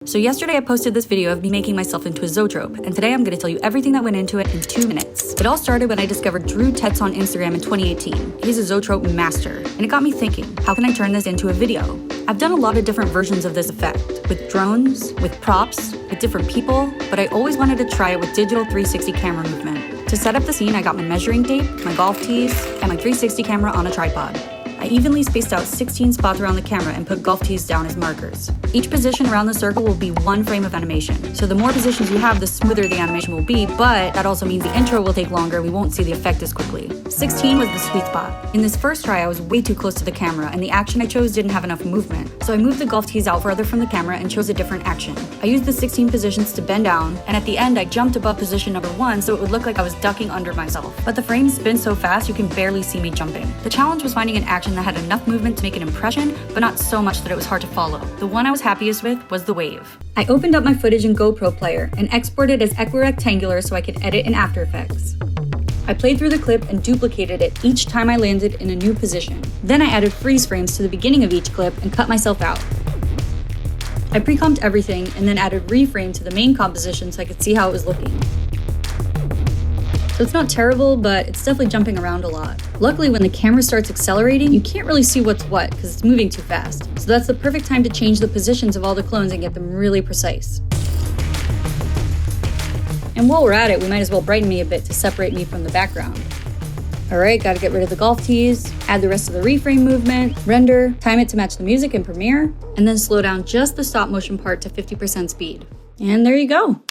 So yesterday I posted this video of me making myself into a Zoetrope, and today I'm going to tell you everything that went into it in 2 minutes. It all started when I discovered Tetz on Instagram in 2018. He's a Zoetrope master, and it got me thinking, how can I turn this into a video? I've done a lot of different versions of this effect, with drones, with props, with different people, but I always wanted to try it with digital 360 camera movement. To set up the scene, I got my measuring tape, my golf tees, and my 360 camera on a tripod. I evenly spaced out 16 spots around the camera and put golf tees down as markers. Each position around the circle will be 1 frame of animation. So the more positions you have, the smoother the animation will be, but that also means the intro will take longer, we won't see the effect as quickly. 16 was the sweet spot. In this first try, I was way too close to the camera, and the action I chose didn't have enough movement. So I moved the golf tees out further from the camera and chose a different action. I used the 16 positions to bend down, and at the end I jumped above position number 1 so it would look like I was ducking under myself. But the frames spin so fast you can barely see me jumping. The challenge was finding an action that had enough movement to make an impression, but not so much that it was hard to follow. The one I was happiest with was the wave. I opened up my footage in GoPro Player and exported as equirectangular so I could edit in After Effects. I played through the clip and duplicated it each time I landed in a new position. Then I added freeze frames to the beginning of each clip and cut myself out. I pre-comped everything and then added reframe to the main composition so I could see how it was looking. So it's not terrible, but it's definitely jumping around a lot. Luckily, when the camera starts accelerating, you can't really see what's what because it's moving too fast. So that's the perfect time to change the positions of all the clones and get them really precise. And while we're at it, we might as well brighten me a bit to separate me from the background. Alright, gotta get rid of the golf tees, add the rest of the reframe movement, render, time it to match the music in Premiere, and then slow down just the stop motion part to 50% speed. And there you go.